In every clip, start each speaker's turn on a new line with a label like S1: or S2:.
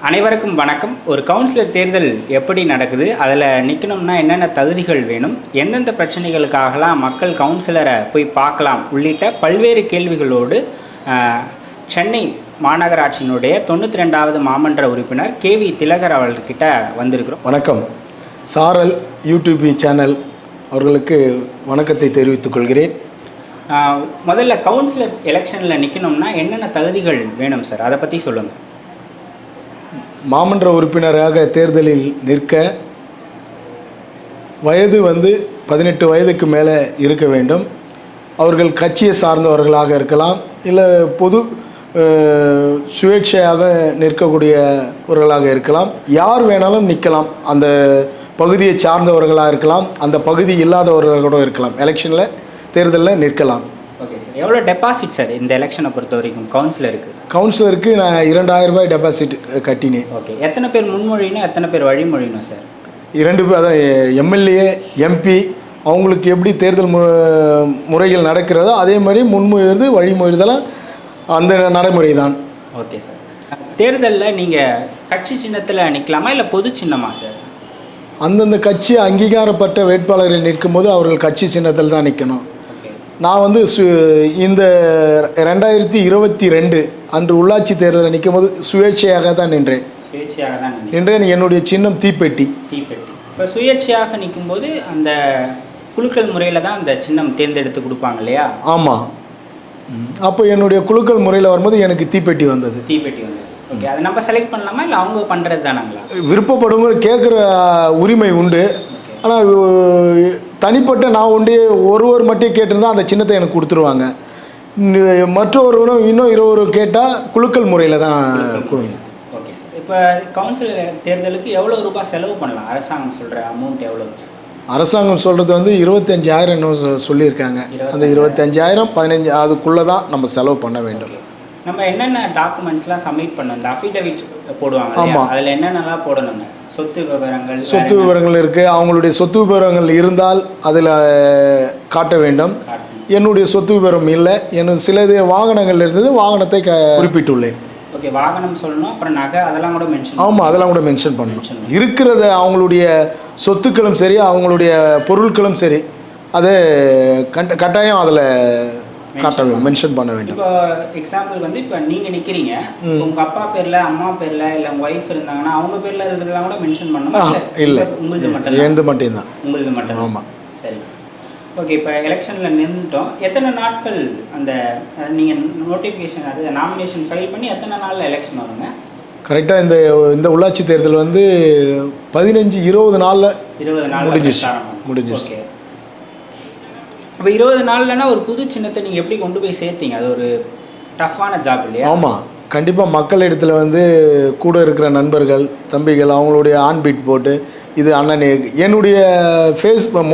S1: அனைவருக்கும் வணக்கம். ஒரு கவுன்சிலர் தேர்தல் எப்படி நடக்குது, அதில் நிற்கணும்னா என்னென்ன தகுதிகள் வேணும், எந்தெந்த பிரச்சனைகளுக்காகலாம் மக்கள் கவுன்சிலரை போய் பார்க்கலாம் உள்ளிட்ட பல்வேறு கேள்விகளோடு சென்னை மாநகராட்சியினுடைய 92வது மாமன்ற உறுப்பினர் KV திலகர் அவர்கிட்ட வந்திருக்கிறோம்.
S2: வணக்கம். சாரல் யூடியூப் சேனல் அவர்களுக்கு வணக்கத்தை தெரிவித்துக் கொள்கிறேன்.
S1: முதல்ல கவுன்சிலர் எலெக்ஷனில் நிற்கணும்னா என்னென்ன தகுதிகள் வேணும் சார், அதை பற்றி சொல்லுங்கள்.
S2: மாமன்ற உறுப்பினராக தேர்தலில் நிற்க வயது 18 வயதுக்கு மேலே இருக்க வேண்டும். அவர்கள் கட்சியை சார்ந்தவர்களாக இருக்கலாம், இல்லை பொது சுயேட்சையாக நிற்கக்கூடியவர்களாக இருக்கலாம். யார் வேணாலும் நிற்கலாம். அந்த பகுதியை சார்ந்தவர்களாக இருக்கலாம், அந்த பகுதி இல்லாதவர்களாக கூட இருக்கலாம். எலெக்ஷனில் தேர்தலில் நிற்கலாம்.
S1: ஓகே சார், எவ்வளோ டெபாசிட் சார் இந்த எலெக்ஷனை பொறுத்த வரைக்கும்
S2: கவுன்சிலருக்கு நான் 2000 ரூபாய் டெபாசிட் கட்டினேன்.
S1: ஓகே, எத்தனை பேர் முன்மொழினா எத்தனை பேர் வழிமொழிணும் சார்?
S2: 2 பேர், அதான் எம்எல்ஏ MP அவங்களுக்கு எப்படி தேர்தல் முறைகள் நடக்கிறதோ அதே மாதிரி முன்மொழிவது வழிமொழிதெல்லாம் அந்த நடைமுறை தான்.
S1: ஓகே சார், தேர்தலில் நீங்கள் கட்சி சின்னத்தில் நிற்கலாமா இல்லை பொது சின்னமா சார்?
S2: அந்தந்த கட்சி அங்கீகாரப்பட்ட வேட்பாளர்கள் நிற்கும்போது அவர்கள் கட்சி சின்னத்தில் தான் நிற்கணும். நான் இந்த 2022 அன்று உள்ளாட்சி தேர்தலில் நிற்கும்போது சுயேட்சையாக தான் நின்றேன். என்னுடைய சின்னம் தீப்பெட்டி.
S1: இப்போ சுயேட்சையாக நிற்கும்போது அந்த குலுக்கல் முறையில் தான் அந்த சின்னம் தேர்ந்தெடுத்து கொடுப்பாங்க இல்லையா?
S2: ஆமாம். அப்போ என்னுடைய குலுக்கல் முறையில் வரும்போது எனக்கு தீப்பெட்டி வந்தது.
S1: ஓகே, அதை நம்ம செலக்ட் பண்ணலாமா இல்லை அவங்க பண்ணுறது தானாங்களா?
S2: விருப்பப்படுவங்க கேட்குற உரிமை உண்டு. ஆனால் தனிப்பட்ட நான் ஒருவர் மட்டும் கேட்டிருந்தால் அந்த சின்னத்தை எனக்கு கொடுத்துருவாங்க. மற்றொருவரும் இன்னும் 20 கேட்டால் குலுக்கல் முறையில் தான் கொடுங்க.
S1: ஓகே சார், இப்போ கவுன்சிலர் தேர்தலுக்கு எவ்வளோ ரூபாய் செலவு பண்ணலாம்? அரசாங்கம் சொல்கிற அமௌண்ட் எவ்வளோ?
S2: அரசாங்கம் சொல்கிறது 25,000 சொல்லியிருக்காங்க. அந்த 25,000 15 அதுக்குள்ளே தான் நம்ம செலவு பண்ண வேண்டும்.
S1: நம்ம என்னென்ன டாக்குமெண்ட்ஸ்லாம் சப்மிட் பண்ணணும்? இந்த அஃபிடவிட் போடுவாங்க. ஆமாம், அதில் என்னென்னலாம் போடணுங்க? சொத்து
S2: விவரங்கள் இருக்குது. அவங்களுடைய சொத்து விவரங்கள் இருந்தால் அதில் காட்ட வேண்டும். என்னுடைய சொத்து விவரம் இல்லை. எனக்கு சிலது வாகனங்கள் இருந்தது, வாகனத்தை குறிப்பிட்டுள்ளேன்.
S1: ஓகே, வாகனம் சொல்லணும், அப்புறம் நகை அதெல்லாம் கூட மென்ஷன்.
S2: ஆமாம், அதெல்லாம் கூட மென்ஷன் பண்ணணும். இருக்கிறத அவங்களுடைய சொத்துக்களும் சரி, அவங்களுடைய பொருட்களும் சரி, அதை கட்டாயம் அதில் மென்ஷன் பண்ண வேண்டும்.
S1: இப்போ எக்ஸாம்பிள் இப்போ நீங்கள் நிற்கிறீங்க, உங்கள் அப்பா பேரில், அம்மா பேரில், இல்லை உங்கள் ஒய்ஃப் இருந்தாங்கன்னா அவங்க பேரில் இருக்கிறதெல்லாம் கூட மென்ஷன் பண்ணணும்.
S2: இல்லை,
S1: உங்களது மட்டும்
S2: மட்டும்தான்.
S1: உங்களது மட்டும்.
S2: ஆமாம்.
S1: சரிங்க சார். ஓகே, இப்போ எலெக்ஷனில் நின்றுட்டோம். எத்தனை நாட்கள் அந்த நீங்கள் நோட்டிஃபிகேஷன் அது நாமினேஷன் ஃபைல் பண்ணி எத்தனை நாளில் எலெக்ஷன் வருங்க?
S2: கரெக்டாக இந்த உள்ளாட்சி தேர்தல் 15-20 நாளில் முடிஞ்சிச்சு.
S1: இப்போ 20 நாள்லன்னா ஒரு புது சின்னத்தை நீங்கள் எப்படி கொண்டு போய் சேர்த்தீங்க? அது ஒரு டஃப்பான ஜாப் இல்லையா?
S2: ஆமாம், கண்டிப்பாக மக்கள் இடத்துல கூட இருக்கிற நண்பர்கள், தம்பிகள் அவங்களுடைய ஆன்பீட் போட்டு இது அண்ணன் என்னுடைய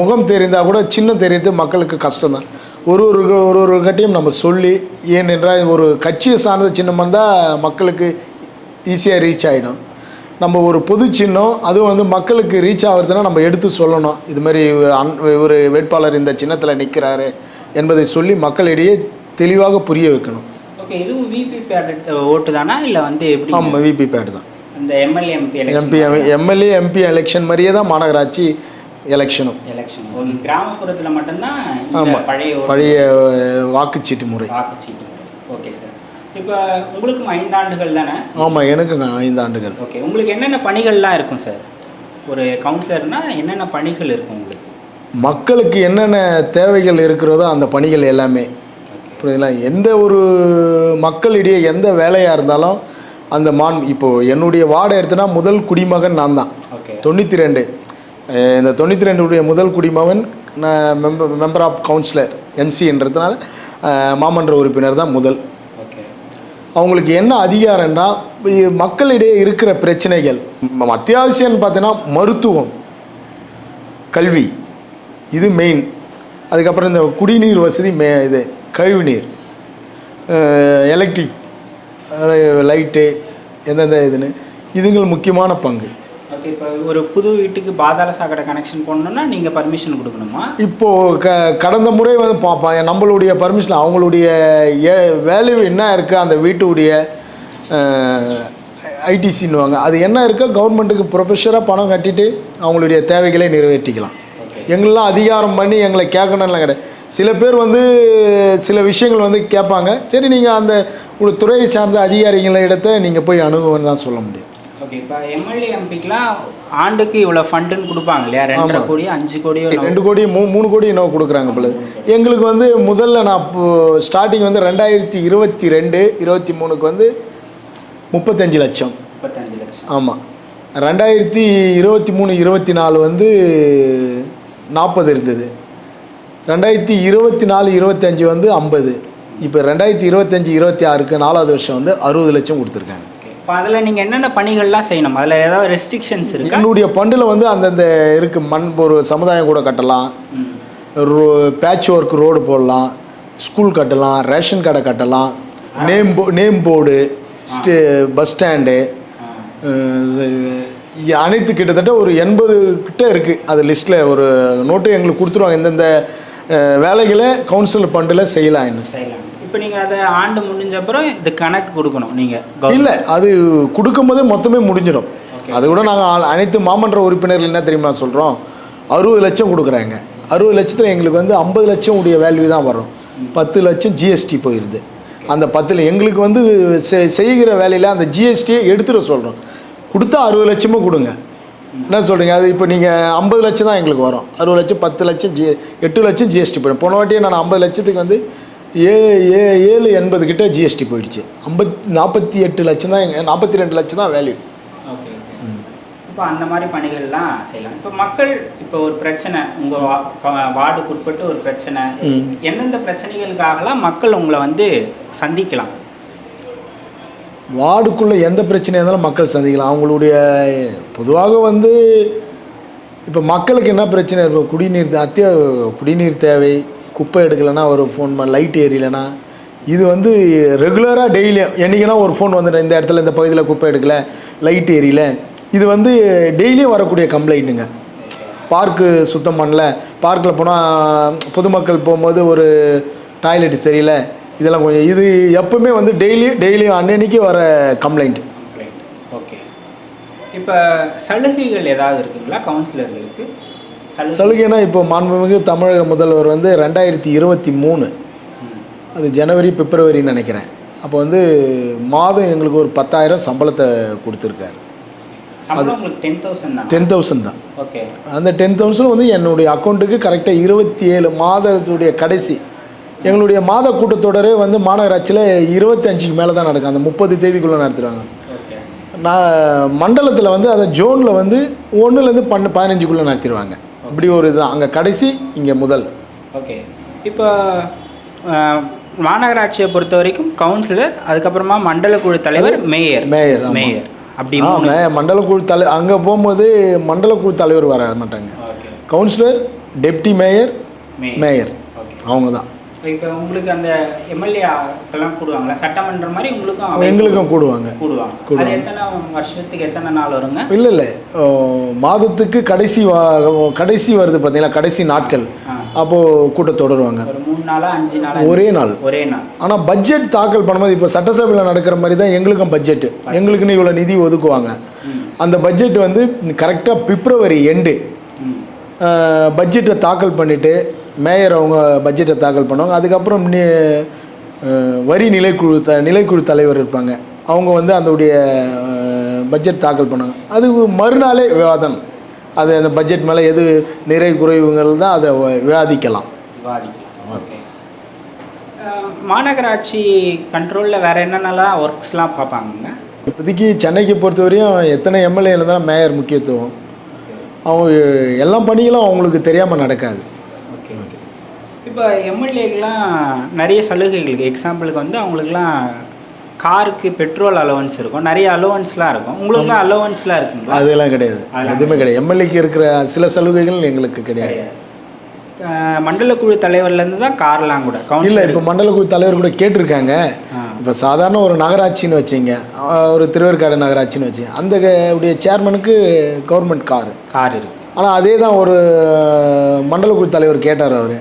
S2: முகம் தெரிந்தால் கூட சின்னம் தெரியறது மக்களுக்கு கஷ்டம்தான். ஒரு கட்டியும் நம்ம சொல்லி, ஏனென்றால் ஒரு கட்சியை சார்ந்த சின்னமாக இருந்தால் மக்களுக்கு ஈஸியாக ரீச் ஆகிடும். நம்ம ஒரு பொது சின்னம் அதுவும் மக்களுக்கு ரீச் ஆகிறதுனா நம்ம எடுத்து சொல்லணும். இது மாதிரி ஒரு வேட்பாளர் இந்த சின்னத்தில் நிற்கிறாரு என்பதை சொல்லி மக்களிடையே தெளிவாக புரிய வைக்கணும்.
S1: ஓகே, இதுவும் விபிபேட் ஓட்டு தானா இல்லை எப்படி?
S2: ஆமாம், விபிபேட் தான்.
S1: இந்த
S2: எம்எல்ஏ MP எலெக்ஷன் மாதிரியே தான் மாநகராட்சி எலெக்ஷன்.
S1: கிராமப்புறத்தில் மட்டும்தான்.
S2: ஆமாம், பழைய வாக்குச்சீட்டு முறை.
S1: ஓகே சார், இப்போ உங்களுக்கும் 5 ஆண்டுகள் தானே?
S2: ஆமாம், எனக்கு 5 ஆண்டுகள்.
S1: ஓகே, உங்களுக்கு என்னென்ன பணிகள்லாம் இருக்கும் சார்? ஒரு கவுன்சிலர்னா என்னென்ன பணிகள் இருக்கும் உங்களுக்கு?
S2: மக்களுக்கு என்னென்ன தேவைகள் இருக்கிறதோ அந்த பணிகள் எல்லாமே. புரியுதுங்களா? எந்த ஒரு மக்களிடையே எந்த வேலையாக இருந்தாலும் அந்த இப்போது என்னுடைய வார்டை எடுத்தனா முதல் குடிமகன் நான் தான். 92 இந்த 92 முதல் குடிமகன் நான் மெம்பர் ஆஃப் கவுன்சிலர் MCன்றதுனால மாமன்ற உறுப்பினர் தான் முதல். அவங்களுக்கு என்ன அதிகாரம்னா மக்களிடையே இருக்கிற பிரச்சனைகள் அத்தியாவசியம்னு பார்த்தீங்கன்னா மருத்துவம், கல்வி, இது மெயின். அதுக்கப்புறம் இந்த குடிநீர் வசதி, இது கழிவுநீர், எலக்ட்ரிக், லைட்டு, எந்தெந்த இதுங்கள் முக்கியமான பங்கு.
S1: ஓகே, இப்போ ஒரு புது வீட்டுக்கு பாதாள சாக்கடை கனெக்ஷன் போடணுன்னா நீங்கள் பர்மிஷன் கொடுக்கணுமா?
S2: இப்போது கடந்த முறை நம்மளுடைய பர்மிஷன் அவங்களுடைய வேல்யூ என்ன இருக்குது, அந்த வீட்டுடைய ஐடிசின்னுவாங்க. அது என்ன இருக்கோ கவர்மெண்ட்டுக்கு ப்ரொஃபஷராக பணம் கட்டிட்டு அவங்களுடைய தேவைகளை நிறைவேற்றிக்கலாம். எங்களெலாம் அதிகாரம் பண்ணி எங்களை கேட்கணும்லாம் கிடையாது. சில பேர் வந்து சில விஷயங்கள் வந்து கேட்பாங்க. சரி, நீங்கள் அந்த ஒரு துறையை சார்ந்த அதிகாரிகளை இடத்த நீங்கள் போய் அணுகுவன்னு தான் சொல்ல முடியும்.
S1: ஓகே. இப்போ எம்எல்ஏ எம்பிக்கெலாம் ஆண்டுக்கு இவ்வளோ ஃபண்டுன்னு கொடுப்பாங்க இல்லையா? 2.5 கோடி 5 கோடி
S2: 2 கோடி 3 கோடி இன்னும் கொடுக்குறாங்க போல. எங்களுக்கு வந்து முதல்ல நான் இப்போது ஸ்டார்டிங் வந்து 2022 23க்கு வந்து 35 லட்சம்.
S1: 35 லட்சம்.
S2: ஆமாம். 2023 24 வந்து 40 இருந்தது. 2024 25 வந்து 50. இப்போ 2025 26க்கு 4வது வருஷம் வந்து 60 லட்சம் கொடுத்துருக்காங்க.
S1: இப்போ அதில் நீங்கள் என்னென்ன பணிகள்லாம் செய்யணும்? அதில் ஏதாவது ரெஸ்ட்ரிக்ஷன்ஸ் இருக்குது?
S2: என்னுடைய ஃபண்டில் வந்து அந்தந்த இருக்குது. மண் ஒரு சமுதாயம் கூட கட்டலாம், பேட்ச் ஒர்க் ரோடு போடலாம், ஸ்கூல் கட்டலாம், ரேஷன் கடை கட்டலாம், நேம் போர்டு, பஸ் ஸ்டாண்டு, அனைத்து கிட்டத்தட்ட ஒரு 80 கிட்ட இருக்குது. அது லிஸ்ட்டில் ஒரு நோட்டு எங்களுக்கு கொடுத்துருவாங்க. இந்தந்த வேலைகளை கவுன்சில் ஃபண்டில் செய்யலாம். என்ன
S1: செய்யலாம். இப்போ நீங்கள் அதை ஆண்டு முடிஞ்ச அப்புறம் இது கணக்கு கொடுக்கணும் நீங்கள்?
S2: இல்லை, அது கொடுக்கும்போதே மொத்தமே முடிஞ்சிடும். அது கூட நாங்கள் அனைத்து மாமன்ற உறுப்பினர்கள் என்ன தெரியுமா சொல்கிறோம், 60 லட்சம் கொடுக்குறாங்க. 60 லட்சத்தில் எங்களுக்கு வந்து 50 லட்சம் உடைய வேல்யூ தான் வரும். 10 லட்சம் ஜிஎஸ்டி போயிடுது. அந்த 10 எங்களுக்கு வந்து செய்கிற வேலையில் அந்த ஜிஎஸ்டியை எடுத்துட சொல்கிறோம். கொடுத்தா 60 லட்சமும் கொடுங்க. என்ன சொல்கிறீங்க? அது இப்போ நீங்கள் 50 லட்சம் தான் எங்களுக்கு வரும். 60 லட்சம் 10 லட்சம் 8 லட்சம் ஜிஎஸ்டி போயிடும். போன வாட்டியே நான் 50 லட்சத்துக்கு வந்து 780 கிட்ட ஜிஎஸ்டி போயிடுச்சு. 48 லட்சம் தான் 42 லட்சம் தான் வேல்யூ.
S1: ஓகே. இப்போ அந்த மாதிரி பணிகள்லாம் செய்யலாம். இப்போ மக்கள் இப்போ ஒரு பிரச்சனை உங்கள் வார்டுக்கு உட்பட்டு ஒரு பிரச்சனை, எந்தெந்த பிரச்சனைகளுக்காகலாம் மக்கள் உங்களை வந்து சந்திக்கலாம்?
S2: வார்டுக்குள்ளே எந்த பிரச்சனையாக இருந்தாலும் மக்கள் சந்திக்கலாம். அவங்களுடைய பொதுவாக வந்து இப்போ மக்களுக்கு என்ன பிரச்சனை இருக்கும்? குடிநீர் தேவை, குப்பை எடுக்கலைன்னா ஒரு ஃபோன் லைட் எரியலைன்னா, இது வந்து ரெகுலராக டெய்லியும் என்றைக்குன்னா ஒரு ஃபோன் வந்துட்டு இந்த இடத்துல இந்த பகுதியில் குப்பை எடுக்கலை, லைட் எரியல. இது வந்து டெய்லியும் வரக்கூடிய கம்ப்ளைண்ட்டுங்க. பார்க்கு சுத்தம் பண்ணல, பார்க்கில் போனால் பொதுமக்கள் போகும்போது ஒரு டாய்லெட் சரியில்லை, இதெல்லாம் கொஞ்சம் இது எப்பவுமே வந்து டெய்லியும் அன்னன்னைக்கு வர கம்ப்ளைண்ட்.
S1: ஓகே. இப்போ சலுகைகள் ஏதாவது இருக்குங்களா கவுன்சிலர்களுக்கு?
S2: சலுகைனா இப்போ மாண்புமிகு தமிழக முதல்வர் வந்து 2023 அது ஜனவரி பிப்ரவரின்னு நினைக்கிறேன், அப்போ வந்து மாதம் எங்களுக்கு ஒரு 10,000 சம்பளத்தை கொடுத்துருக்காரு.
S1: அது
S2: 10,000 தான்.
S1: ஓகே.
S2: அந்த 10,000 வந்து என்னுடைய அக்கௌண்ட்டுக்கு கரெக்டாக 27 மாதத்துடைய கடைசி எங்களுடைய மாத கூட்டத்தொடரே வந்து மாநகராட்சியில் 25க்கு மேலே தான் நடக்கும். அந்த 30 தேதிக்குள்ளே நடத்துகிறாங்க. நான் மண்டலத்தில் வந்து அதை ஜோனில் வந்து 1லேருந்து 15க்குள்ளே நடத்திடுவாங்க. இப்படி ஒரு இதுதான் அங்கே கடைசி, இங்கே முதல்.
S1: ஓகே. இப்போ மாநகராட்சியை பொறுத்த வரைக்கும் கவுன்சிலர், அதுக்கப்புறமா மண்டல குழு தலைவர், மேயர் அப்படி
S2: மண்டல குழு தலைவர். அங்கே போகும்போது மண்டல குழு தலைவர் வர மாட்டாங்க. கவுன்சிலர், டெப்டி மேயர், மேயர் அவங்க தான்.
S1: இப்போ உங்களுக்கு அந்த எம்எல்ஏக்கெல்லாம் கூடுவாங்களா? சட்டமன்றம் மாதிரி
S2: எங்களுக்கும் கூடுவாங்க.
S1: அது எத்தனை வருஷத்துக்கு எத்தனை நாள் வருங்க?
S2: இல்லை மாதத்துக்கு கடைசி வருது பார்த்தீங்களா, கடைசி நாட்கள், அப்போது கூட்டத்தொடருவாங்க.
S1: ஒரு 3 நாளா 5 நாளா?
S2: ஒரே நாள்.
S1: ஆனால்
S2: பட்ஜெட் தாக்கல் பண்ணும்போது இப்போ சட்டசபையில் நடக்கிற மாதிரி தான் எங்களுக்கும் பட்ஜெட்டு. எங்களுக்குன்னு இவ்வளோ நிதி ஒதுக்குவாங்க. அந்த பட்ஜெட் வந்து கரெக்டாக பிப்ரவரி எண்டு பட்ஜெட்டை தாக்கல் பண்ணிவிட்டு மேயர் அவங்க பட்ஜெட்டை தாக்கல் பண்ணுவாங்க. அதுக்கப்புறம் வரி நிலைக்குழு தலைவர் இருப்பாங்க, அவங்க வந்து அதோடைய பட்ஜெட் தாக்கல் பண்ணுவாங்க. அது மறுநாளே விவாதம். அது அந்த பட்ஜெட் மேலே எது நிறை குறைவுகள் தான் அதை விவாதிக்கலாம்.
S1: ஓகே. மாநகராட்சி கண்ட்ரோலில் வேறு என்னென்னலாம் ஒர்க்ஸ்லாம் பார்ப்பாங்க?
S2: இப்போதைக்கு சென்னைக்கு பொறுத்தவரையும் எத்தனை எம்எல்ஏ இருந்தாலும் மேயர் முக்கியத்துவம். அவங்க எல்லா பணிகளும் அவங்களுக்கு தெரியாமல் நடக்காது.
S1: இப்போ எம்எல்ஏக்கெலாம் நிறைய சலுகைகளுக்கு, எக்ஸாம்பிளுக்கு வந்து அவங்களுக்குலாம் காருக்கு பெட்ரோல் அலவன்ஸ் இருக்கும், நிறைய அலவன்ஸ்லாம் இருக்கும். உங்களுக்குலாம் அலவன்ஸ்லாம் இருக்குங்களா?
S2: அதெல்லாம் கிடையாது, எதுவுமே கிடையாது. எம்எல்ஏக்கு இருக்கிற சில சலுகைகள் எங்களுக்கு கிடையாது.
S1: மண்டல குழு தலைவர்லேருந்து தான் கார்லாம் கூட
S2: இல்லை. இப்போ மண்டல குழு தலைவர் கூட கேட்டிருக்காங்க. இப்போ சாதாரண ஒரு நகராட்சின்னு வச்சிங்க, ஒரு திருவேற்காடு நகராட்சின்னு வச்சிங்க, அந்த உடைய சேர்மனுக்கு கவர்மெண்ட் கார்
S1: இருக்குது.
S2: ஆனால் அதே தான் ஒரு மண்டல குழு தலைவர் கேட்டார். அவர்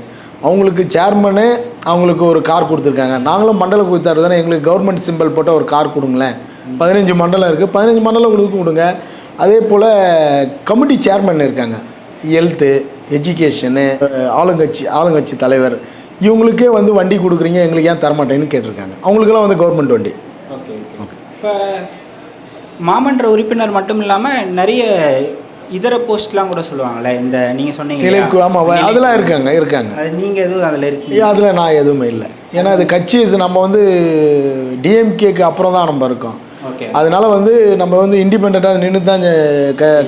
S2: அவங்களுக்கு சேர்மனு அவங்களுக்கு ஒரு கார் கொடுத்துருக்காங்க. நாங்களும் மண்டல குழு தலைவர் தானே, எங்களுக்கு கவர்மெண்ட் சிம்பிள் போட்டால் ஒரு கார் கொடுங்களேன் 15 மண்டலம் இருக்குது, 15 மண்டலங்களுக்கு கொடுங்க. அதே போல் கமிட்டி சேர்மன் இருக்காங்க, ஹெல்த்து, எஜுகேஷனு, ஆளுங்கட்சி தலைவர், இவங்களுக்கே வந்து வண்டி கொடுக்குறீங்க, எங்களுக்கு ஏன் தரமாட்டேன்னு கேட்டிருக்காங்க. அவங்களுக்கெல்லாம் வந்து கவர்மெண்ட் வண்டி.
S1: Okay okay. இப்போ மாமன்ற உறுப்பினர் மட்டும் இல்லாமல் நிறைய இதர போஸ்ட்லாம் கூட சொல்லுவாங்கள்ல, இந்த நீங்கள் சொன்னீங்க.
S2: ஆமாம், அதெல்லாம் இருக்காங்க.
S1: அது நீங்கள் எதுவும் அதில் இருக்கீங்க?
S2: அதில் நான் எதுவுமே இல்லை. ஏன்னா அது கட்சி நம்ம வந்து டிஎம்கேக்கு அப்புறம் தான் நம்ம இருக்கோம்.
S1: ஓகே.
S2: அதனால வந்து நம்ம வந்து இண்டிபெண்ட்டாக நின்று தான்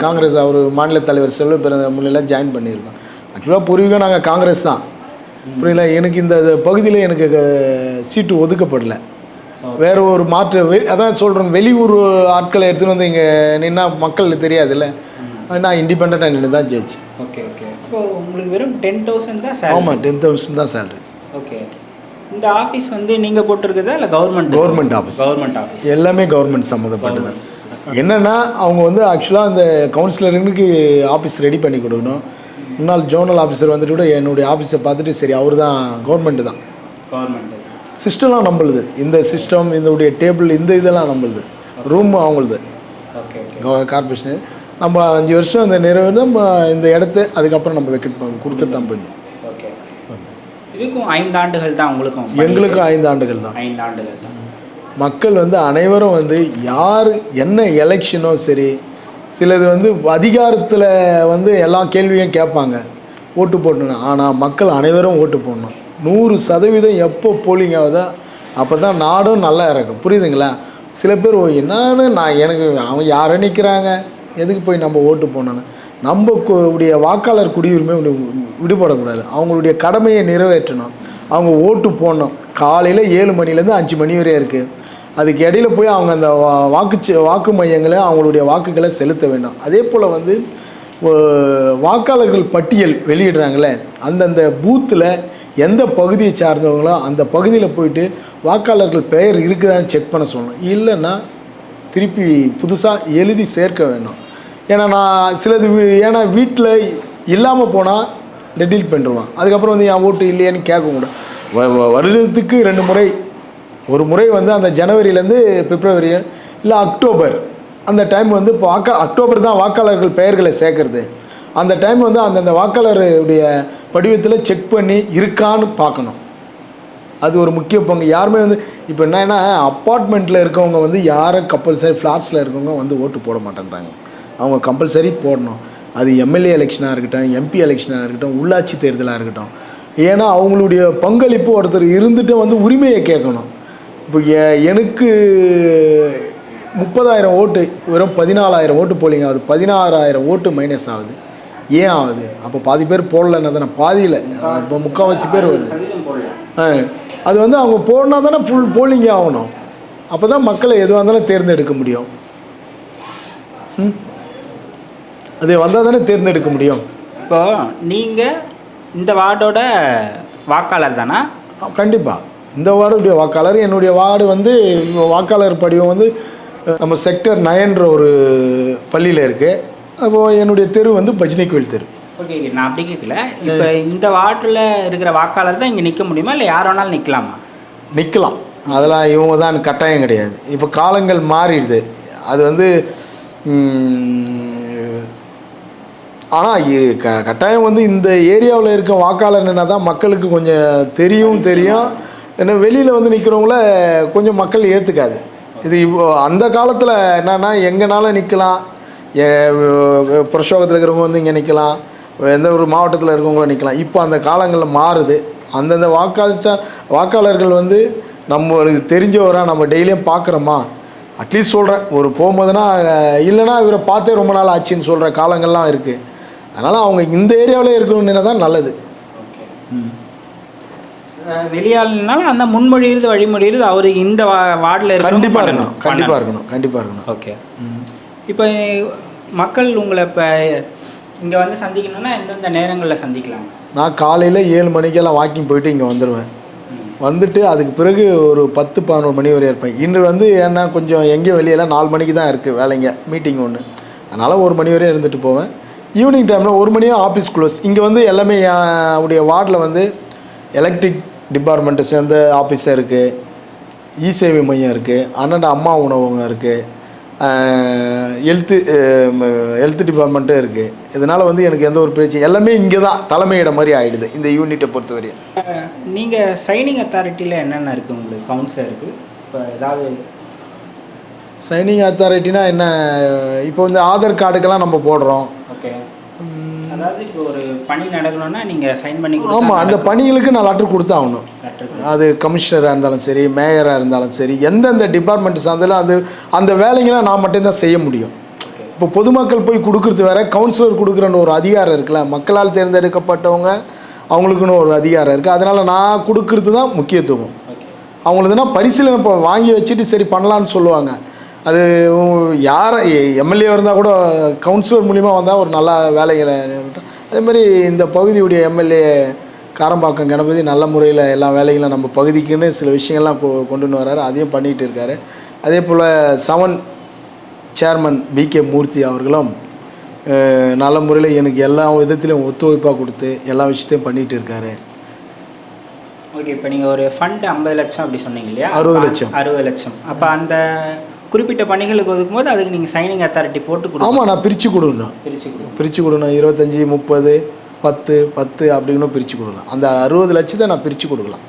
S2: காங்கிரஸ் அவர் மாநில தலைவர் செல்வ பிறந்த முன்னிலாம் ஜாயின் பண்ணியிருக்கோம். ஆக்சுவலாக பூர்வீகம் நாங்கள் காங்கிரஸ் தான். புரியல, எனக்கு இந்த பகுதியில் எனக்கு சீட்டு ஒதுக்கப்படலை. வேறு ஒரு மாற்று அதான் சொல்கிறேன், வெளியூர் ஆட்களை எடுத்துகிட்டு வந்து இங்கே நின்னா மக்கள் தெரியாதுல்ல, நான் இண்டிபெண்ட்டாக நின்று தான் ஜெயிச்சு.
S1: Okay okay. இப்போ உங்களுக்கு வெறும் 10,000 தான் சேலரி?
S2: ஆமாம், 10,000 தான் சேலரி.
S1: ஓகே. இந்த ஆஃபீஸ் வந்து நீங்கள் போட்டிருக்குதா இல்லை கவர்மெண்ட் ஆஃபீஸ்? கவர்மெண்ட் ஆஃபீஸ், எல்லாமே
S2: கவர்மெண்ட் சம்மந்தப்பட்டது. என்னென்னா அவங்க வந்து ஆக்சுவலாக அந்த கவுன்சிலருங்களுக்கு ஆஃபீஸ் ரெடி பண்ணி கொடுக்கணும். முன்னாள் ஜோனல் ஆஃபீஸர் வந்துட்டு கூட என்னுடைய ஆஃபீஸை பார்த்துட்டு சரி அவர் தான் கவர்மெண்ட்டு தான்,
S1: கவர்மெண்ட்
S2: சிஸ்டம்லாம் நம்மளுது, இந்த சிஸ்டம் இதோடைய டேபிள் இந்த இதெல்லாம் நம்மளுது, ரூம் அவங்களுது.
S1: ஓகே.
S2: கார்பரேஷன் நம்ம 5 வருஷம் இந்த நிறைவேறி நம்ம இந்த இடத்த அதுக்கப்புறம் நம்ம வெக்கெட் கொடுத்துட்டு தான் போயிடணும்.
S1: ஓகே. இதுக்கும் 5 ஆண்டுகள் தான் உங்களுக்கும்?
S2: எங்களுக்கும் 5 ஆண்டுகள் தான்.
S1: 5 ஆண்டுகள் தான்.
S2: மக்கள் வந்து அனைவரும் வந்து யார் என்ன எலெக்ஷனோ சரி, சிலது வந்து அதிகாரத்தில் வந்து எல்லா கேள்வியும் கேட்பாங்க, ஓட்டு போடணும். ஆனால் மக்கள் அனைவரும் ஓட்டு போடணும். 100% எப்போ போலிங் ஆகுதோ அப்போ தான் நாடும் நல்லா இருக்கும். புரியுதுங்களா? சில பேர் என்னன்னு எனக்கு அவங்க யாரை நிற்கிறாங்க, எதுக்கு போய் நம்ம ஓட்டு போடணுன்னு, நம்ம உடைய வாக்காளர் குடியுரிமை விடுபடக்கூடாது. அவங்களுடைய கடமையை நிறைவேற்றணும், அவங்க ஓட்டு போடணும். காலையில் 7 மணிலேருந்து 5 மணி வரை இருக்குது. அதுக்கு இடையில போய் அவங்க அந்த வாக்கு மையங்களை அவங்களுடைய வாக்குகளை செலுத்த வேண்டும். அதே போல் வந்து வாக்காளர்கள் பட்டியல் வெளியிடுறாங்களே, அந்தந்த பூத்தில் எந்த பகுதியை சார்ந்தவங்களோ அந்த பகுதியில் போயிட்டு வாக்காளர்கள் பெயர் இருக்குதான்னு செக் பண்ண சொல்லணும். இல்லைன்னா திருப்பி புதுசாக எழுதி சேர்க்க வேணும். ஏன்னா நான் சிலது ஏன்னா வீட்டில் இல்லாமல் போனால் டெலீட் பண்ணிடுவான். அதுக்கப்புறம் வந்து என் ஓட்டு இல்லையான்னு கேட்கக்கூடாது. வருடத்துக்கு 2 முறை, ஒரு முறை வந்து அந்த ஜனவரியிலேருந்து பிப்ரவரி இல்லை அக்டோபர், அந்த டைம் வந்து இப்போ அக்டோபர் தான் வாக்காளர்கள் பெயர்களை சேர்க்கறது. அந்த டைம் வந்து அந்தந்த வாக்காளருடைய படிவத்தில் செக் பண்ணி இருக்கான்னு பார்க்கணும். அது ஒரு முக்கிய பங்கு. யாருமே வந்து இப்போ என்னன்னா அப்பார்ட்மெண்ட்டில் இருக்கவங்க வந்து யாரும் கம்பல்சரி, ஃப்ளாட்ஸில் இருக்கவங்க வந்து ஓட்டு போட மாட்டேன்றாங்க. அவங்க கம்பல்சரி போடணும். அது எம்எல்ஏ எலெக்ஷனாக இருக்கட்டும், எம்பி எலெக்ஷனாக இருக்கட்டும், உள்ளாட்சி தேர்தலாக இருக்கட்டும். ஏன்னா அவங்களுடைய பங்களிப்பு ஒருத்தர் இருந்துட்டு வந்து உரிமையை கேட்கணும். இப்போ எனக்கு 30,000 ஓட்டு வெறும் 14,000 ஓட்டு போலிங் ஆகுது, 16,000 ஓட்டு மைனஸ் ஆகுது. ஏன் ஆகுது? அப்போ பாதி பேர் போடலன்னா தானே, பாதியில் இப்போ 3/4 பேர் வருது. அது வந்து அவங்க போடனா தானே ஃபுல் போலிங்கே ஆகணும். அப்போ தான் மக்களை எதுவாக இருந்தாலும் தேர்ந்தெடுக்க முடியும். அது வந்தால் தானே தேர்ந்தெடுக்க முடியும்.
S1: இப்போ நீங்கள் இந்த வார்டோட வாக்காளர் தானா?
S2: கண்டிப்பாக இந்த வார்டுடைய வாக்காளர். என்னுடைய வார்டு வந்து வாக்காளர் படிவம் வந்து நம்ம செக்டர் 9 ஒரு பள்ளியில் இருக்குது. அப்போது என்னுடைய தெரு வந்து பஜனை கோயில் தெரு.
S1: ஓகே, நான் அப்படி கேட்கல. இப்போ இந்த வார்டில் இருக்கிற வாக்காளர் தான் இங்கே நிற்க முடியுமா, இல்லை யார் வேணாலும் நிற்கலாமா?
S2: நிற்கலாம், அதெல்லாம் இவங்க தான் கட்டாயம் கிடையாது. இப்போ காலங்கள் மாறிடுது. அது வந்து ஆனால் கட்டாயம் வந்து இந்த ஏரியாவில் இருக்க வாக்காளர்னா தான் மக்களுக்கு கொஞ்சம் தெரியும். ஏன்னா வெளியில் வந்து நிற்கிறவங்கள கொஞ்சம் மக்கள் ஏற்றுக்காது. இது இப்போ அந்த காலத்தில் என்னென்னா எங்கேனாலும் நிற்கலாம், பிரசோகத்தில் இருக்கிறவங்க வந்து இங்கே நிற்கலாம், எந்த ஒரு மாவட்டத்தில் இருக்கவங்களும் நிற்கலாம். இப்போ அந்த காலங்களில் மாறுது. அந்தந்த வாக்காளர்கள் வந்து நம்மளுக்கு தெரிஞ்சவராக நம்ம டெய்லியும் பார்க்குறோமா, அட்லீஸ்ட் சொல்கிறேன், ஒரு போகும்போதுனா இல்லைனா இவரை பார்த்தே ரொம்ப நாள் ஆச்சுன்னு சொல்கிற காலங்கள்லாம் இருக்குது. அதனால் அவங்க இந்த ஏரியாவிலே இருக்கணும்னு தான் நல்லது.
S1: வெளியாளுனாலும் அந்த முன்மொழியிறது வழிமொழியிறது அவருக்கு இந்த வார்டில்
S2: கண்டிப்பாக இருக்கணும்.
S1: ஓகே. இப்போ மக்கள் உங்களை இப்போ இங்கே வந்து சந்திக்கணும்னா எந்தெந்த நேரங்களில் சந்திக்கலாம்?
S2: நான் காலையில் 7 மணிக்கெல்லாம் வாக்கிங் போயிட்டு இங்கே வந்துடுவேன். வந்துட்டு அதுக்கு பிறகு ஒரு 10-11 மணி வரை இருப்பேன். இன்று வந்து ஏன்னா கொஞ்சம் எங்கேயும் வெளியெல்லாம் 4 மணிக்கு தான் இருக்குது வேலைங்க, மீட்டிங் ஒன்று. அதனால் 1 மணி வரையும் இருந்துட்டு போவேன். ஈவினிங் டைமில் 1 மணியாக ஆஃபீஸ் க்ளோஸ். இங்கே வந்து எல்லாமே என்னுடைய வார்டில் வந்து எலக்ட்ரிக் டிபார்ட்மெண்ட்டை சேர்ந்த ஆஃபீஸர் இருக்குது, இ சேவை மையம் இருக்குது, அண்ணன் அம்மா உணவகம் இருக்குது, ஹெல்த் டிபார்ட்மெண்ட்டும் இருக்குது. இதனால் வந்து எனக்கு எந்த ஒரு பிரச்சனை எல்லாமே இங்கே தான் தலைமையிட மாதிரி ஆகிடுது இந்த யூனிட்டை பொறுத்தவரையும்.
S1: நீங்கள் சைனிங் அத்தாரிட்டியில் என்னென்ன இருக்குது உங்களுக்கு கவுன்சிலருக்கு? இப்போ ஏதாவது
S2: சைனிங் அத்தாரிட்டினா என்ன, இப்போ வந்து ஆதார் கார்டுக்கெல்லாம் நம்ம போடுறோம்.
S1: ஓகே, அதாவது இப்போ ஒரு பணி நடக்கணும்னா நீங்கள் சைன் பண்ணி
S2: ஆமாம், அந்த பணிகளுக்கு நான் லெட்டர் கொடுத்தாகணும். அது கமிஷனராக இருந்தாலும் சரி, மேயராக இருந்தாலும் சரி, எந்தெந்த டிபார்ட்மெண்ட் சார்ந்தாலும் அந்த வேலைங்களாம் நான் மட்டும்தான் செய்ய முடியும். இப்போ பொதுமக்கள் போய் கொடுக்குறது வேற, கவுன்சிலர் கொடுக்குறன்ற ஒரு அதிகாரம் இருக்குல்ல, மக்களால் தேர்ந்தெடுக்கப்பட்டவங்க அவங்களுக்குன்னு ஒரு அதிகாரம் இருக்குது. அதனால் நான் கொடுக்கறது தான் முக்கியத்துவம். அவங்களுக்குன்னா பரிசீலனை இப்போ வாங்கி வச்சுட்டு சரி பண்ணலான்னு சொல்லுவாங்க. அது யார் எம்எல்ஏ இருந்தால் கூட கவுன்சிலர் மூலிமா வந்தால் ஒரு நல்ல வேலைகளை. அதேமாதிரி இந்த பகுதியுடைய எம்எல்ஏ காரம்பாக்கம் கணபதி நல்ல முறையில் எல்லா வேலைகளும் நம்ம பகுதிக்குன்னு சில விஷயங்கள்லாம் கொண்டுன்னு வர்றாரு, அதையும் பண்ணிகிட்டு இருக்காரு. அதே போல் 7 சேர்மன் பிகே மூர்த்தி அவர்களும் நல்ல முறையில் எனக்கு எல்லா விதத்திலையும் ஒத்துழைப்பாக கொடுத்து எல்லா விஷயத்தையும் பண்ணிகிட்டு இருக்காரு.
S1: ஓகே, இப்போ நீங்கள் ஒரு ஃபண்டு 50 லட்சம் அப்படி சொன்னீங்க இல்லையா?
S2: 60 லட்சம்.
S1: அப்போ அந்த குறிப்பிட்ட பணிகளுக்கு ஒதுக்கும்போது அதுக்கு நீங்கள் சைனிங் அத்தாரிட்டி போட்டு கொடுக்கணும்.
S2: ஆமாம், நான் பிரித்து கொடுக்கணும். பிரித்து கொடுக்கணும். 25, 30, 10 அப்படின்னு பிரித்து கொடுக்கலாம். அந்த 60 லட்சத்தை நான் பிரித்து கொடுக்கலாம்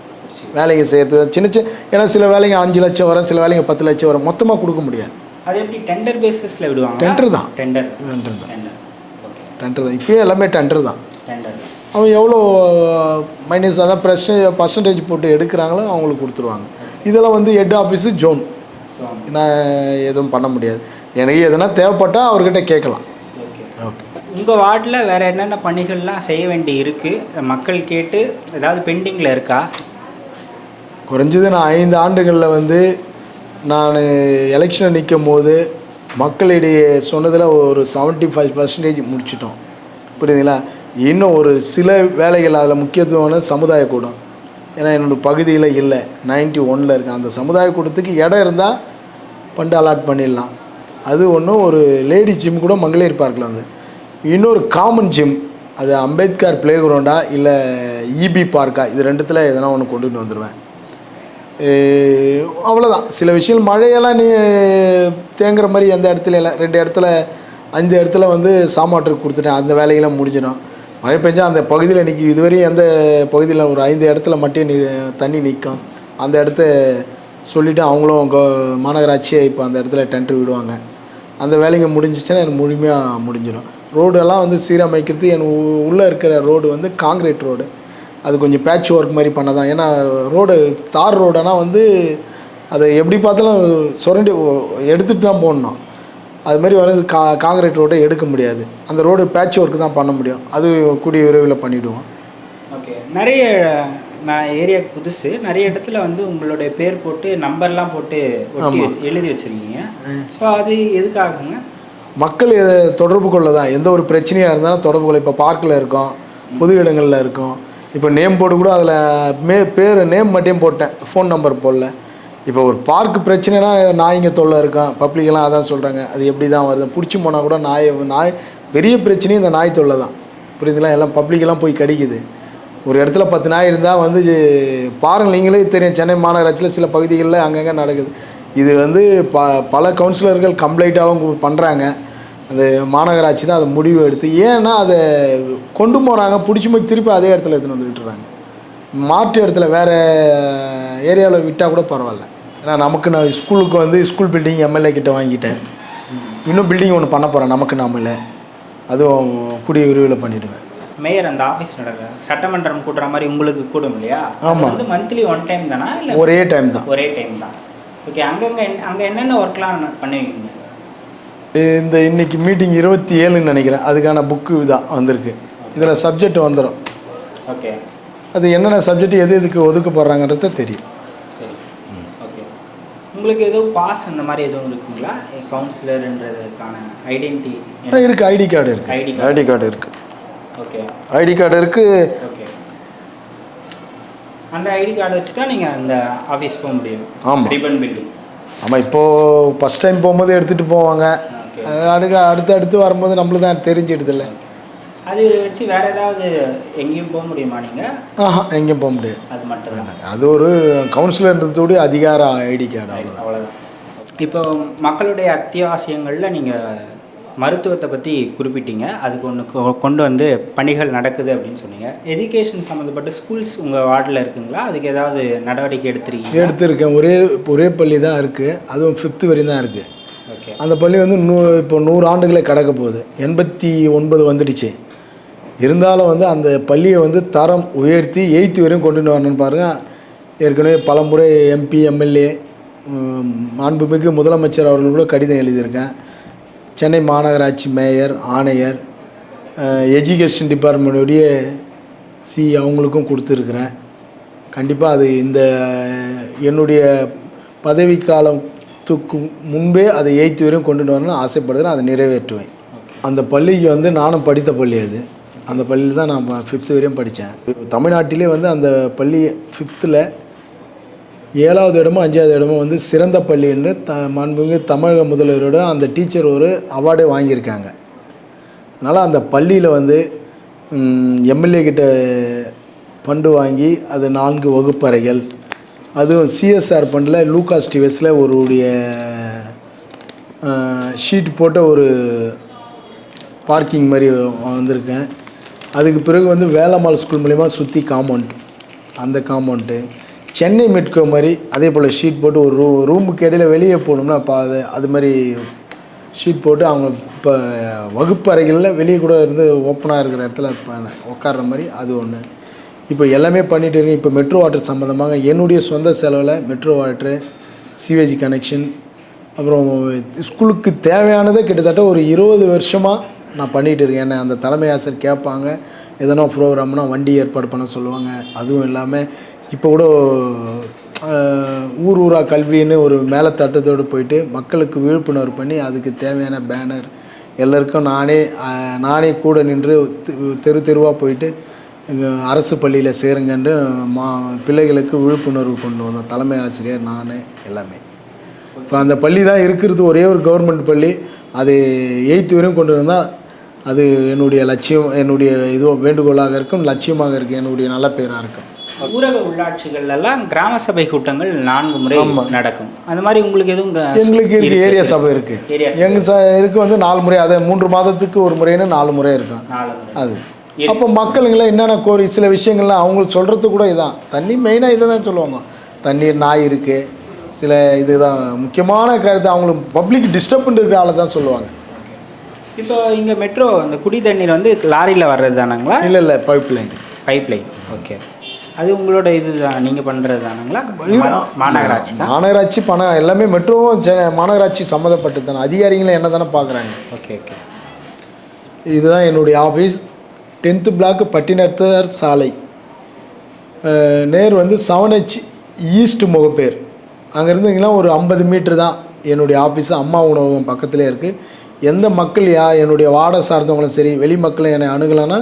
S2: வேலைங்க செய்கிறது. சின்ன ஏன்னா சில வேலைங்க 5 லட்சம் வரும், சில வேலைங்க 10 லட்சம் வரும், மொத்தமாக கொடுக்க முடியாது.
S1: அது எப்படி டெண்டர் பேசிஸில் விடுவாங்க?
S2: டெண்டர் தான். இப்போயே எல்லாமே டெண்டர் தான். அவங்க எவ்வளோ மைனஸ் அதான் பர்சன்டேஜ் போட்டு எடுக்கிறாங்களோ அவங்களுக்கு கொடுத்துருவாங்க. இதெல்லாம் வந்து ஹெட் ஆஃபீஸு ஜோன், நான் எதுவும் பண்ண முடியாது. எனக்கு எதுனா தேவைப்பட்டால் அவர்கிட்ட கேட்கலாம்.
S1: ஓகே, உங்கள் வார்டில் வேறு என்னென்ன பணிகள்லாம் செய்ய வேண்டி இருக்குது? மக்கள் கேட்டு ஏதாவது பெண்டிங்கில் இருக்கா?
S2: குறைஞ்சது நான் 5 ஆண்டுகளில் வந்து நான் எலெக்ஷனில் நிற்கும் போது மக்களிடையே சொன்னதில் ஒரு 75% முடிச்சிட்டோம். புரியுதுங்களா? இன்னும் ஒரு சில வேலைகள் அதில் முக்கியத்துவமான சமுதாய கூடம், ஏன்னா என்னோடய பகுதியில் இல்லை, 91 இருக்கேன். அந்த சமுதாய கூட்டத்துக்கு இடம் இருந்தால் ஃபண்டு அலாட் பண்ணிடலாம். அது ஒன்றும் ஒரு லேடி ஜிம் கூட மகளிர் பார்க்கில் வந்து, இன்னொரு காமன் ஜிம், அது அம்பேத்கர் ப்ளே கிரவுண்டா இல்லை இபி பார்க்கா, இது ரெண்டுத்தில் எதனா ஒன்று கொண்டுட்டு வந்துடுவேன். அவ்வளோதான். சில விஷயங்கள் மழையெல்லாம் நீ தேங்குற மாதிரி எந்த இடத்துல இல்லை, 2 இடத்துல 5 இடத்துல வந்து சாமாட்டுக்கு கொடுத்துட்டேன், அந்த வேலையெல்லாம் முடிஞ்சிடும். மழை பெஞ்சால் அந்த பகுதியில் நிற்கும். இதுவரையும் எந்த பகுதியில் ஒரு 5 இடத்துல மட்டும் தண்ணி நிற்கும். அந்த இடத்த சொல்லிவிட்டு அவங்களும் மாநகராட்சியை இப்போ அந்த இடத்துல டெண்டர் விடுவாங்க. அந்த வேலைங்க முடிஞ்சிச்சுன்னா எனக்கு முழுமையாக முடிஞ்சிடும். ரோடெல்லாம் வந்து சீரமைக்கிறது, என் உள்ளே இருக்கிற ரோடு வந்து காங்கிரீட் ரோடு, அது கொஞ்சம் பேட்ச் ஒர்க் மாதிரி பண்ண தான். ஏன்னா ரோடு தார் ரோடுனா வந்து அதை எப்படி பார்த்தாலும் சுரண்டி எடுத்துகிட்டு தான் போடணும். அதுமாரி வர்றது காங்கிரீட் ரோடை எடுக்க முடியாது. அந்த ரோடு பேட்ச் ஒர்க்கு தான் பண்ண முடியும். அது கூடிய விரைவில் பண்ணிவிடுவோம்.
S1: ஓகே, நிறைய நான் ஏரியாவுக்கு புதுசு, நிறைய இடத்துல வந்து உங்களுடைய பேர் போட்டு நம்பர்லாம் போட்டு எழுதி வச்சுருக்கீங்க. ஸோ அது எதுக்காகுங்க?
S2: மக்கள் தொடர்பு கொள்ள தான். எந்த ஒரு பிரச்சனையாக இருந்தாலும் தொடர்பு கொள்ள. இப்போ பார்க்கில் இருக்கோம், பொது இடங்களில் இருக்கோம். இப்போ நேம் போட்டு கூட அதில் பேர் நேம் மட்டும் போட்டேன், ஃபோன் நம்பர் போடல. இப்போ ஒரு பார்க்கு பிரச்சனைனா நாய்ங்க தொல்லை இருக்கான், பப்ளிக்கெல்லாம் அதான் சொல்கிறாங்க. அது எப்படி தான் வருது, பிடிச்சி போனால் கூட நாய் பெரிய பிரச்சனையும் இந்த நாய் தொல்லை தான். புரியுதுங்களா? எல்லாம் பப்ளிக்கெல்லாம் போய் கடிக்குது. ஒரு இடத்துல 10 நாய் இருந்தால் வந்து பாருங்கள், நீங்களே தெரியும், சென்னை மாநகராட்சியில் சில பகுதிகளில் அங்கங்கே நடக்குது. இது வந்து பல கவுன்சிலர்கள் கம்ப்ளைண்ட்டாகவும் பண்ணுறாங்க. அந்த மாநகராட்சி தான் அதை முடிவு எடுத்து, ஏன்னா அதை கொண்டு போகிறாங்க, பிடிச்சி போய் திருப்பி அதே இடத்துல எடுத்துன்னு வந்து விட்டுறாங்க. மாற்று இடத்துல வேறு ஏரியாவில் விட்டால் கூட பரவாயில்ல. ஏன்னா நமக்கு நான் ஸ்கூலுக்கு வந்து ஸ்கூல் பில்டிங் எம்எல்ஏ கிட்ட வாங்கிட்டேன். இன்னும் பில்டிங் ஒன்று பண்ண போகிறேன் நமக்கு நாமளே, அதுவும் கூடிய விரைவில் பண்ணிவிடுவேன்.
S1: மேயர் அந்த ஆஃபீஸ் நடக்கிற சட்டமன்றம் கூட்டுற மாதிரி உங்களுக்கு கூடும் இல்லையா?
S2: ஆமாம்,
S1: வந்து மந்த்லி 1 டைம் தானா இல்லை
S2: ஒரே டைம் தான்?
S1: ஒரே டைம் தான். ஓகே, அங்கே என்னென்ன ஒர்க்லாம் பண்ணுவீங்க?
S2: இந்த இன்றைக்கி மீட்டிங் 27ன்னு நினைக்கிறேன், அதுக்கான புக்கு இதாக வந்திருக்கு. இதில் சப்ஜெக்ட் வந்துடும்.
S1: ஓகே,
S2: அது என்னென்ன சப்ஜெக்ட் எதுக்கு ஒதுக்க போடுறாங்கன்றது தெரியும்.
S1: சரி, ஓகே. உங்களுக்கு எதுவும் பாஸ் அந்த மாதிரி எதுவும் இருக்குங்களா? கவுன்சிலர்ன்றதுக்கான ஐடென்டிட்டி
S2: இருக்குது, ஐடி கார்டு இருக்குது. ஐடி கார்டு இருக்குது.
S1: ஓகே,
S2: ஐடி கார்டு இருக்குது.
S1: ஓகே, அந்த ஐடி கார்டு வச்சு தான் நீங்கள் அந்த ஆஃபீஸ் போக முடியும்.
S2: ஆமாம்,
S1: ரிப்பன் பில்டிங்.
S2: ஆமாம், இப்போது ஃபஸ்ட் டைம் போகும்போது எடுத்துகிட்டு போவாங்க. அடுத்து வரும்போது நம்மளுக்கு தான் தெரிஞ்சிடுதில்ல.
S1: அது வச்சு வேறு ஏதாவது எங்கேயும் போக முடியுமா நீங்கள்?
S2: எங்கேயும் போக முடியாது.
S1: அது மட்டும் தான்.
S2: அது ஒரு கவுன்சிலர்ன்றதோடைய அதிகார ஐடி கார்டு,
S1: அவ்வளோதான். இப்போ மக்களுடைய அத்தியாவசியங்களில் நீங்கள் மருத்துவத்தை பற்றி குறிப்பிட்டீங்க. அதுக்கு ஒன்று கொண்டு வந்து பணிகள் நடக்குது அப்படின்னு சொன்னீங்க. எஜுகேஷன் சம்மந்தப்பட்ட ஸ்கூல்ஸ் உங்கள் வார்டில் இருக்குங்களா? அதுக்கு ஏதாவது நடவடிக்கை எடுத்திருக்கேன்.
S2: ஒரே பள்ளி தான் இருக்குது. அதுவும் 5th வரையும் தான் இருக்குது.
S1: ஓகே.
S2: அந்த பள்ளி வந்து இப்போ 100 ஆண்டுகளை கடக்க போகுது. 89 வந்துடுச்சு. இருந்தாலும் வந்து அந்த பள்ளியை வந்து தரம் உயர்த்தி 8th வரையும் கொண்டுட்டு வரணும்னு பாருங்கள். ஏற்கனவே பலமுறை MP, MLA, மாண்புமிகு முதலமைச்சர் அவர்கள் கூட கடிதம் எழுதியிருக்கேன். சென்னை மாநகராட்சி மேயர், ஆணையர், எஜுகேஷன் டிபார்ட்மெண்ட்டுடைய அவங்களுக்கும் கொடுத்துருக்குறேன். கண்டிப்பாக அது இந்த என்னுடைய பதவி காலத்துக்கு முன்பே அதை 8th வரையும் கொண்டுட்டு வரணும்னு ஆசைப்படுகிறேன். அதை நிறைவேற்றுவேன். அந்த பள்ளிக்கு வந்து நானும் படித்த பள்ளி அது. அந்த பள்ளியில் தான் நான் 5th வரையும் படித்தேன். தமிழ்நாட்டிலே வந்து அந்த பள்ளி 5th 7வது இடமோ 5வது இடமோ வந்து சிறந்த பள்ளின்னு மாண்புமிகு தமிழக முதல்வரோட அந்த டீச்சர் ஒரு அவார்டே வாங்கியிருக்காங்க. அதனால் அந்த பள்ளியில் வந்து MLA கிட்ட ஃபண்டு வாங்கி அது 4 வகுப்பறைகள், அதுவும் CSR ஃபண்டில் லூகாஸ் டிவைஸில் ஒருடைய ஷீட் போட்ட ஒரு பார்க்கிங் மாதிரி வந்திருக்கேன். அதுக்கு பிறகு வந்து வேலம்மாள் ஸ்கூல் மூலிமா சுற்றி காம்பவுண்ட், அந்த காம்பவுண்டு சென்னை மெட்கோ மாதிரி அதே போல் ஷீட் போட்டு ஒரு ரூமுக்கு இடையில வெளியே போகணும்னா அப்போ அது மாதிரி ஷீட் போட்டு அவங்க இப்போ வகுப்பு அறைகளில் வெளியே கூட இருந்து ஓப்பனாக இருக்கிற இடத்துல உட்கார்ற மாதிரி அது ஒன்று. இப்போ எல்லாமே பண்ணிகிட்டு இருக்கேன். இப்போ மெட்ரோ வாட்டர் சம்மந்தமாக என்னுடைய சொந்த செலவில் மெட்ரோ வாட்ரு, சிவேஜி கனெக்ஷன், அப்புறம் ஸ்கூலுக்கு தேவையானதை கிட்டத்தட்ட ஒரு 20 வருஷமாக நான் பண்ணிகிட்டு இருக்கேன். என்ன அந்த தலைமை ஆசிரியர் கேட்பாங்க, எதனா ப்ரோக்ராம்னா வண்டி ஏற்பாடு பண்ண சொல்லுவாங்க. அதுவும் இல்லாமல் இப்போ கூட ஊராக கல்வின்னு ஒரு மேலே தட்டத்தோடு போயிட்டு மக்களுக்கு விழிப்புணர்வு பண்ணி அதுக்கு தேவையான பேனர் எல்லாருக்கும் நானே கூட நின்று தெருவாக போயிட்டு அரசு பள்ளியில் சேருங்கன்னு பிள்ளைகளுக்கு விழிப்புணர்வு கொண்டு வந்தோம். தலைமை ஆசிரியர், நான் எல்லாமே. இப்போ அந்த பள்ளி தான் இருக்கிறது ஒரே ஒரு கவர்மெண்ட் பள்ளி. அது 8th வரையும் கொண்டு வந்தால் அது என்னுடைய லட்சியம், என்னுடைய வேண்டுகோளாக இருக்கும், லட்சியமாக இருக்குது, என்னுடைய நல்ல பேராக இருக்கும்.
S1: ஊரக உள்ளாட்சிகள்லாம் கிராம சபை கூட்டங்கள் 4 முறை நடக்கும். அந்த மாதிரி உங்களுக்கு எதுவும்?
S2: எங்களுக்கு ஏரியா சபை இருக்குது. எங்களுக்கு வந்து 4 முறை, அதை 3 மாதத்துக்கு ஒரு முறைன்னு 4 முறை இருக்கும். அது அப்போ மக்களுங்களாம் என்னென்ன கோரி சில விஷயங்கள்லாம் அவங்களுக்கு சொல்கிறது கூட இதான். தண்ணி மெயினாக இதை தான் சொல்லுவாங்க. தண்ணீர், நாய் இருக்குது, சில இதுதான் முக்கியமான கருத்து. அவங்களுக்கு பப்ளிக் டிஸ்டர்ப் பண்ணுற ஆளை தான் சொல்லுவாங்க.
S1: இப்போ இங்கே மெட்ரோ இந்த குடி தண்ணீர் வந்து லாரியில் வர்றது தானாங்களா?
S2: இல்லை, பைப்லைன்.
S1: ஓகே. அது உங்களோட இது தான், நீங்கள் பண்ணுறது தானுங்களா?
S2: மாநகராட்சி பணம் எல்லாமே மெட்ரோவும் மாநகராட்சி சம்மந்தப்பட்டு தானே. அதிகாரிகளும் என்ன தானே பார்க்குறாங்க.
S1: ஓகே.
S2: இதுதான் என்னுடைய ஆஃபீஸ். 10th பிளாக், பட்டினத்தார் சாலை, நேர் வந்து 7H ஈஸ்ட் முகப்பேர். அங்கேருந்துங்களாம் ஒரு 50 மீட்ரு தான் என்னுடைய ஆஃபீஸு. அம்மா உணவகம் பக்கத்துலேயே இருக்குது. எந்த மக்கள் என்னுடைய வார்டை சார்ந்தவங்களும் சரி, வெளி மக்களை என்னை அணுகலைன்னா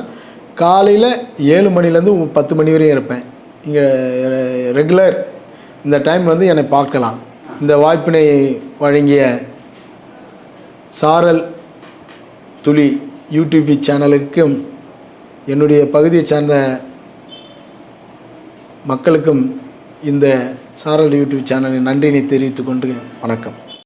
S2: காலையில் 7 மணிலேருந்து 10 மணி வரையும் இருப்பேன் இங்கே ரெகுலர். இந்த டைம் வந்து என்னை பார்க்கலாம். இந்த வாய்ப்பினை வழங்கிய சாரல் துளி யூடியூப் சேனலுக்கும் என்னுடைய பகுதியை சார்ந்த மக்களுக்கும் இந்த சாரல் யூடியூப் சேனலின் நன்றினை தெரிவித்துக் கொண்டு வணக்கம்.